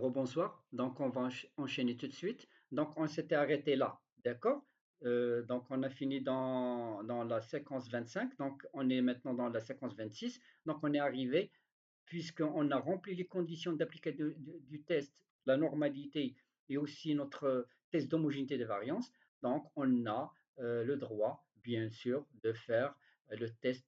rebonsoir. Donc, on va enchaîner tout de suite. Donc, on s'était arrêté là, d'accord? Donc, on a fini dans la séquence 25. Donc, on est maintenant dans la séquence 26. Donc, on est arrivé, puisqu'on a rempli les conditions d'application du test, la normalité et aussi notre test d'homogénéité des variances. Donc, on a le droit, bien sûr, de faire le test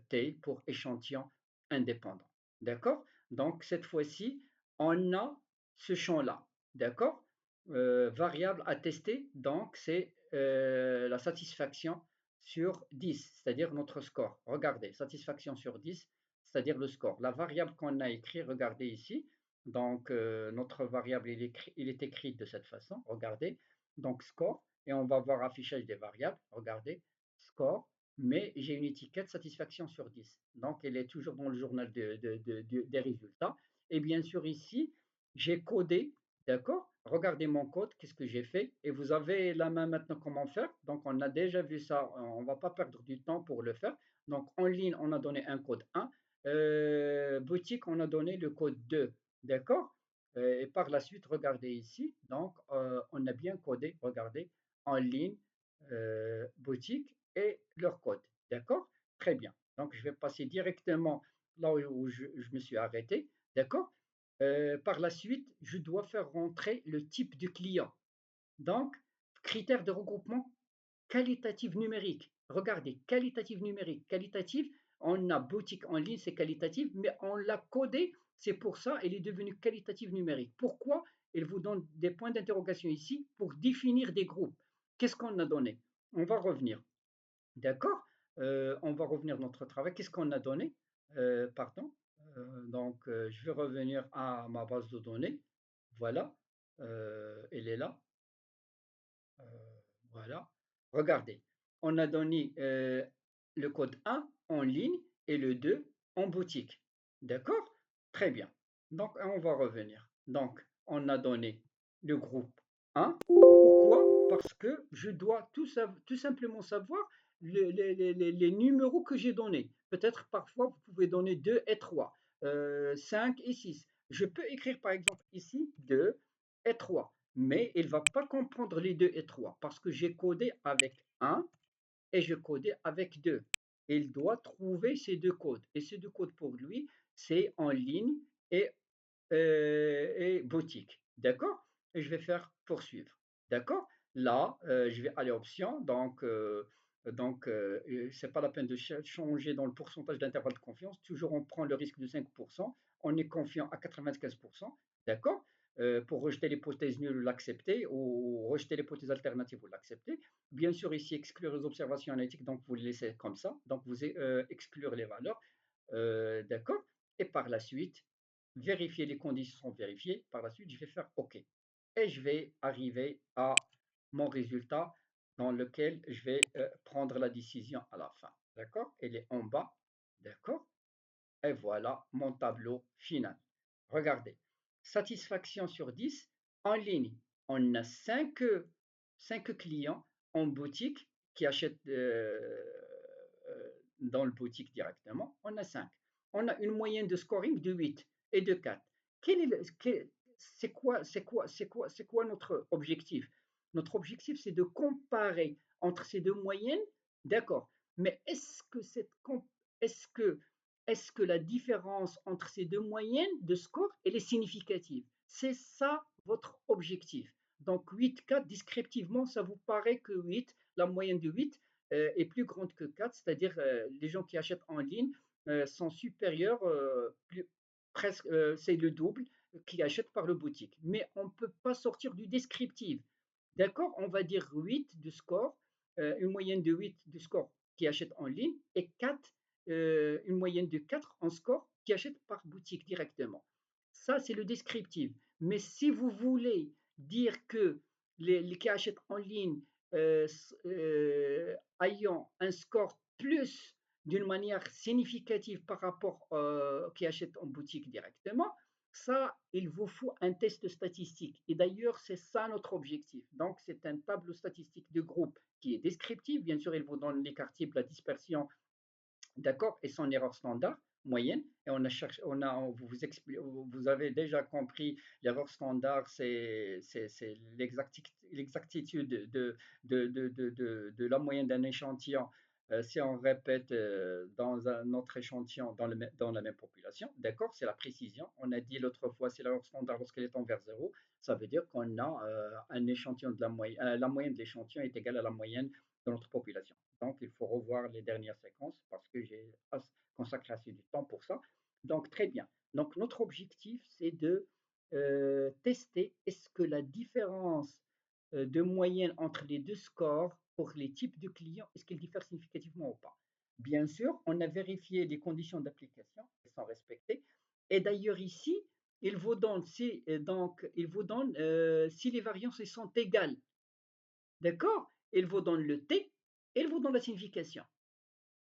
T pour échantillon indépendant. D'accord? Donc, cette fois-ci, on a ce champ-là. D'accord? Variable à tester, donc c'est la satisfaction sur 10, c'est-à-dire notre score. Regardez, satisfaction sur 10, c'est-à-dire le score. La variable qu'on a écrite, regardez ici. Donc, notre variable, il est écrit de cette façon. Regardez. Donc, score. Et on va voir affichage des variables. Regardez. Score. Mais j'ai une étiquette satisfaction sur 10. Donc, elle est toujours dans le journal des résultats. Et bien sûr, ici, j'ai codé. D'accord? Regardez mon code. Qu'est-ce que j'ai fait? Et vous avez la main maintenant comment faire. Donc, on a déjà vu ça. On ne va pas perdre du temps pour le faire. Donc, en ligne, on a donné un code 1. Boutique, on a donné le code 2. D'accord? Et par la suite, regardez ici. Donc, on a bien codé, regardez, en ligne, boutique et leur code. D'accord? Très bien. Donc, je vais passer directement là où je me suis arrêté. D'accord? Par la suite, je dois faire rentrer le type du client. Donc, critères de regroupement qualitative numérique. Regardez, qualitative numérique. Qualitative, on a boutique en ligne, c'est qualitatif, mais on l'a codé, c'est pour ça elle est devenue qualitative numérique. Pourquoi? Elle vous donne des points d'interrogation ici pour définir des groupes. Qu'est-ce qu'on a donné? On va revenir. D'accord? On va revenir à notre travail. Qu'est-ce qu'on a donné? Pardon. Donc, je vais revenir à ma base de données. Voilà. Elle est là. Euh, voilà. Regardez, on a donné le code 1 en ligne et le 2 en boutique. D'accord? Très bien. Donc, on va revenir. Donc, on a donné le groupe 1. Pourquoi? Parce que je dois tout simplement savoir les numéros que j'ai donnés. Peut-être parfois, vous pouvez donner 2 et 3, 5 et 6. Je peux écrire par exemple ici 2 et 3, mais il ne va pas comprendre les 2 et 3 parce que j'ai codé avec 1 et je codais avec 2. Il doit trouver ces deux codes. Et ces deux codes pour lui, c'est en ligne et, et boutique. D'accord? Et je vais faire poursuivre. D'accord? Là, je vais aller option. C'est pas la peine de changer dans le pourcentage d'intervalle de confiance. Toujours, on prend le risque de 5%. On est confiant à 95%. D'accord? Pour rejeter l'hypothèse nulle, vous l'acceptez, ou rejeter l'hypothèse alternative, vous l'acceptez. Bien sûr, ici, exclure les observations analytiques, donc vous le laissez comme ça. Donc, vous exclure les valeurs. D'accord? Et par la suite, vérifier les conditions sont vérifiées. Par la suite, je vais faire OK. Et je vais arriver à mon résultat dans lequel je vais prendre la décision à la fin. D'accord? Elle est en bas. D'accord? Et voilà mon tableau final. Regardez, satisfaction sur 10 en ligne. On a 5 clients en boutique qui achètent dans le boutique directement. On a 5. On a une moyenne de scoring de 8 et de 4. C'est quoi notre objectif? Notre objectif, c'est de comparer entre ces deux moyennes. D'accord. Mais est-ce que est-ce que la différence entre ces deux moyennes de score, elle est significative? C'est ça votre objectif. Donc 8, 4, descriptivement, ça vous paraît que 8, la moyenne de 8 est plus grande que 4, c'est-à-dire les gens qui achètent en ligne sont supérieurs, presque, c'est le double qui achètent par le boutique. Mais on ne peut pas sortir du descriptif. D'accord? On va dire 8 de score, une moyenne de 8 de score qui achètent en ligne et 4 une moyenne de 4 en score qui achètent par boutique directement. Ça, c'est le descriptif. Mais si vous voulez dire que les qui achètent en ligne ayant un score plus d'une manière significative par rapport qui achètent en boutique directement, ça, il vous faut un test statistique. Et d'ailleurs, c'est ça notre objectif. Donc, c'est un tableau statistique de groupe qui est descriptif. Bien sûr, il vous donne l'écart type, la dispersion, d'accord, et son erreur standard. moyenne, et vous avez déjà compris, l'erreur standard, c'est l'exactitude de la moyenne d'un échantillon si on répète dans un autre échantillon dans la même population. D'accord? C'est la précision. On a dit l'autre fois, c'est l'erreur standard lorsqu'elle est envers zéro. Ça veut dire qu'on a un échantillon de la moyenne de l'échantillon est égale à la moyenne de notre population. Donc, il faut revoir les dernières séquences parce que j'ai consacré assez du temps pour ça. Donc, très bien. Donc, notre objectif, c'est de tester est-ce que la différence de moyenne entre les deux scores pour les types de clients, est-ce qu'ils diffèrent significativement ou pas? Bien sûr, on a vérifié les conditions d'application, elles sont respectées. Et d'ailleurs ici, il vous donne si les variances sont égales. D'accord? Il vous donne le T et il vous donne la signification.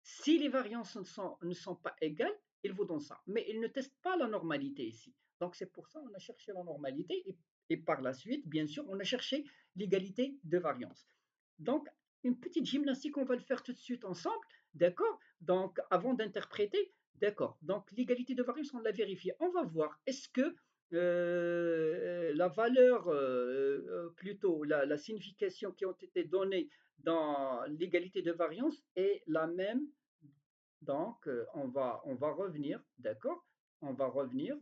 Si les variances ne sont pas égales, il vous donne ça. Mais il ne teste pas la normalité ici. Donc c'est pour ça qu'on a cherché la normalité et par la suite, bien sûr, on a cherché l'égalité de variance. Donc, une petite gymnastique, on va le faire tout de suite ensemble, d'accord? Donc, avant d'interpréter, d'accord. Donc, l'égalité de variance, on l'a vérifiée. On va voir, est-ce que la valeur, plutôt la signification qui ont été données dans l'égalité de variance est la même. Donc, on va revenir, d'accord? On va revenir.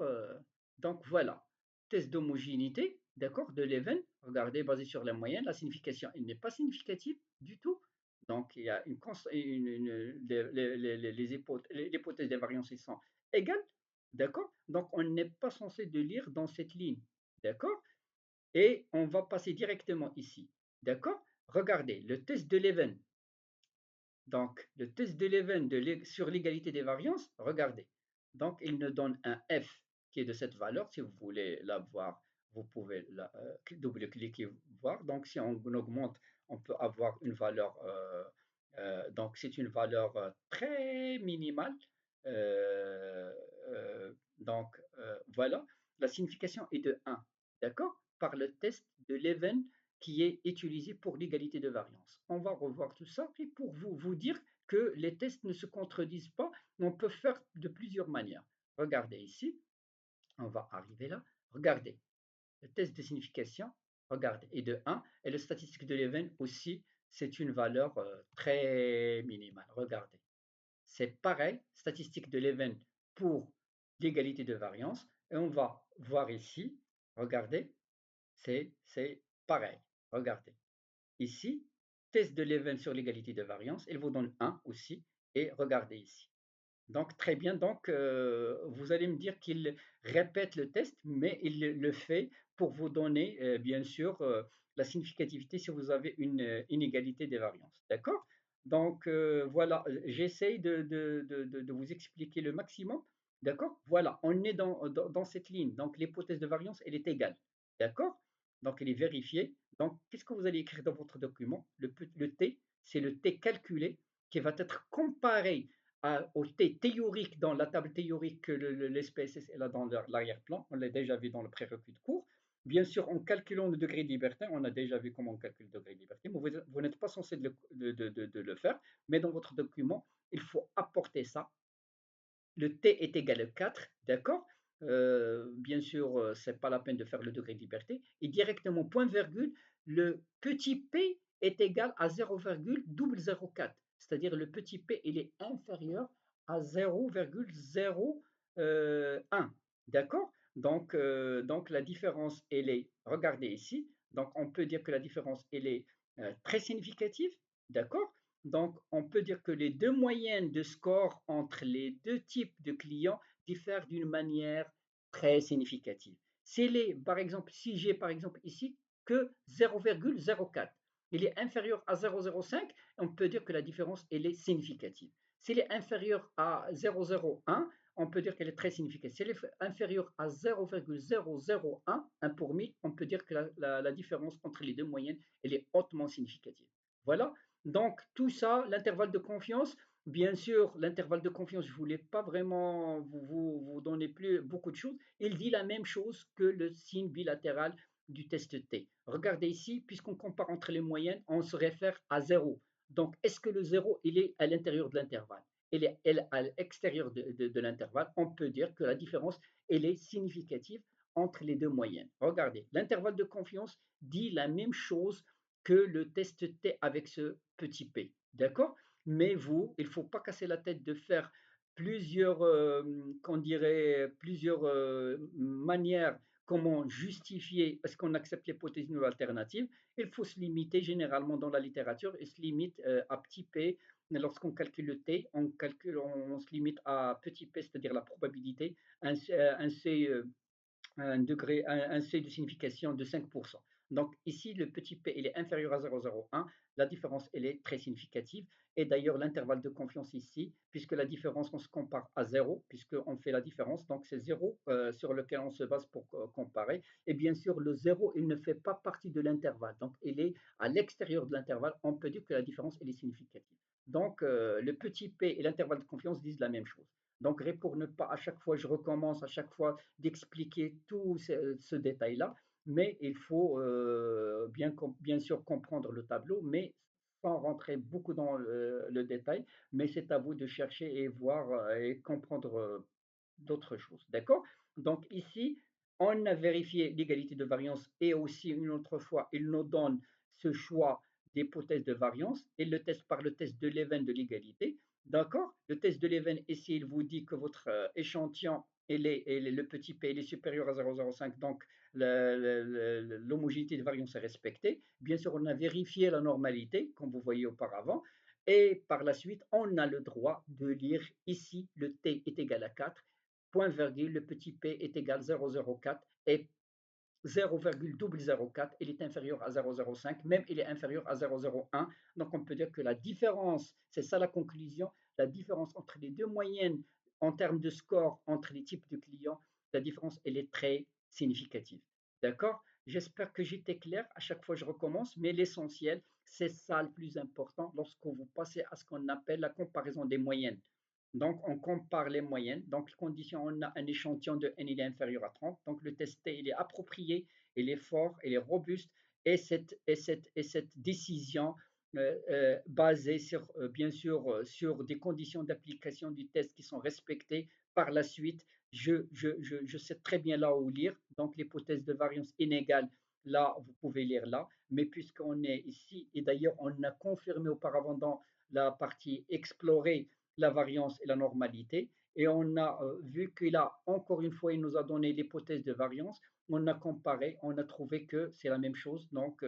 Donc, voilà. Test d'homogénéité, d'accord, de Leven. Regardez, basé sur la moyenne, la signification, elle n'est pas significative du tout. Donc, il y a les hypothèses des variances ils sont égales, d'accord? Donc, on n'est pas censé de lire dans cette ligne, d'accord? Et on va passer directement ici, d'accord? Regardez, le test de Leven, donc, le test de Leven sur l'égalité des variances, regardez. Donc, il nous donne un f qui est de cette valeur. Si vous voulez la voir, vous pouvez double-cliquer, voir. Donc, si on augmente, on peut avoir une valeur. Donc, c'est une valeur très minimale. Euh, voilà. La signification est de 1. D'accord? Par le test de Leven qui est utilisé pour l'égalité de variance. On va revoir tout ça et pour vous dire que les tests ne se contredisent pas, on peut faire de plusieurs manières. Regardez ici, on va arriver là. Regardez, le test de signification, regardez, est de 1 et le statistique de Leven aussi, c'est une valeur très minimale. Regardez, c'est pareil, statistique de Leven pour l'égalité de variance et on va voir ici, regardez, c'est pareil. Regardez. Ici, test de Leven sur l'égalité de variance, il vous donne 1 aussi. Et regardez ici. Donc, très bien. Donc, vous allez me dire qu'il répète le test, mais il le fait pour vous donner, bien sûr, la significativité si vous avez une inégalité des variances. D'accord? Donc, voilà, j'essaye de vous expliquer le maximum. D'accord? Voilà, on est dans cette ligne. Donc, l'hypothèse de variance, elle est égale. D'accord? Donc, elle est vérifiée. Donc, qu'est-ce que vous allez écrire dans votre document? Le T, c'est le T calculé qui va être comparé au T théorique dans la table théorique que l'SPSS est là dans l'arrière-plan. On l'a déjà vu dans le prérequis de cours. Bien sûr, en calculant le degré de liberté, on a déjà vu comment on calcule le degré de liberté, mais vous n'êtes pas censé de le faire. Mais dans votre document, il faut apporter ça. Le T est égal à 4, d'accord? Bien sûr, ce n'est pas la peine de faire le degré de liberté. Et directement, point virgule, le petit p est égal à 0,004. C'est-à-dire le petit p, il est inférieur à 0,01. D'accord? Donc la différence, elle est, regardez ici, donc on peut dire que la différence, elle est très significative. D'accord? Donc, on peut dire que les deux moyennes de score entre les deux types de clients diffèrent d'une manière très significative. Par exemple, si j'ai par exemple ici que 0,04, il est inférieur à 0,05, on peut dire que la différence elle est significative. S'il est inférieur à 0,01, on peut dire qu'elle est très significative. S'il est inférieur à 0,001, 1 pour 1000, on peut dire que la différence entre les deux moyennes elle est hautement significative. Voilà, donc, tout ça, l'intervalle de confiance, bien sûr, l'intervalle de confiance, je ne voulais pas vraiment vous donner plus, beaucoup de choses. Il dit la même chose que le signe bilatéral du test T. Regardez ici, puisqu'on compare entre les moyennes, on se réfère à zéro. Donc, est-ce que le zéro, il est à l'intérieur de l'intervalle? elle est à l'extérieur de l'intervalle, on peut dire que la différence, elle est significative entre les deux moyennes. Regardez, l'intervalle de confiance dit la même chose que le test T avec ce petit p. D'accord? Mais vous, il ne faut pas casser la tête de faire plusieurs, qu'on dirait, plusieurs manières comment justifier, est-ce qu'on accepte l'hypothèse nulle alternative. Il faut se limiter généralement dans la littérature, il se limite à petit p. Lorsqu'on calcule le t, on se limite à petit p, c'est-à-dire la probabilité, un c un seuil de signification de 5%. Donc ici, le petit p il est inférieur à 0,01. La différence elle est très significative. Et d'ailleurs, l'intervalle de confiance ici, puisque la différence, on se compare à zéro, puisqu'on fait la différence, donc c'est zéro sur lequel on se base pour comparer. Et bien sûr, le zéro, il ne fait pas partie de l'intervalle. Donc il est à l'extérieur de l'intervalle. On peut dire que la différence elle est significative. Donc le petit p et l'intervalle de confiance disent la même chose. Donc, pour ne pas à chaque fois, je recommence à chaque fois d'expliquer tout ce détail-là, mais il faut bien sûr comprendre le tableau, mais sans rentrer beaucoup dans le détail, mais c'est à vous de chercher et voir et comprendre d'autres choses. D'accord? Donc ici, on a vérifié l'égalité de variance et aussi une autre fois, il nous donne ce choix d'hypothèse de variance et le test par le test de Leven de l'égalité. D'accord? Le test de Leven, ici, il vous dit que votre échantillon, le petit p, il est supérieur à 0,05, donc l'homogénéité de variance est respectée. Bien sûr, on a vérifié la normalité, comme vous voyez auparavant, et par la suite, on a le droit de lire ici, le t est égal à 4, point virgule, le petit p est égal à 0,04 et 0,004, il est inférieur à 0,05, même il est inférieur à 0,01. Donc on peut dire que la différence, c'est ça la conclusion, la différence entre les deux moyennes en termes de score entre les types de clients, la différence, elle est très significative. D'accord? J'espère que j'étais clair. À chaque fois, je recommence, mais l'essentiel, c'est ça le plus important lorsque vous passez à ce qu'on appelle la comparaison des moyennes. Donc, on compare les moyennes. Donc, condition, on a un échantillon de n, il est inférieur à 30. Donc, le test T, il est approprié, il est fort, il est robuste. Et cette décision basée sur, bien sûr, sur des conditions d'application du test qui sont respectées. Par la suite, je sais très bien là où lire. Donc, l'hypothèse de variance inégale, là, vous pouvez lire là. Mais puisqu'on est ici, et d'ailleurs, on a confirmé auparavant dans la partie explorée la variance et la normalité. Et on a vu qu'il a, encore une fois, il nous a donné l'hypothèse de variance. On a comparé, on a trouvé que c'est la même chose. Donc,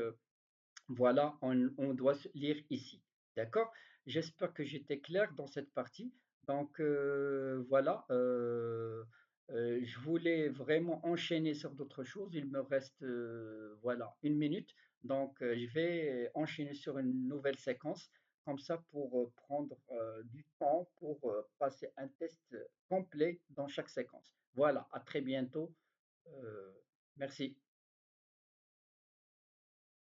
voilà, on doit lire ici. D'accord? J'espère que j'étais clair dans cette partie. Donc, voilà. Je voulais vraiment enchaîner sur d'autres choses. Il me reste, voilà, une minute. Donc, je vais enchaîner sur une nouvelle séquence, comme ça, pour prendre du temps pour passer un test complet dans chaque séquence. Voilà, à très bientôt. Euh, merci.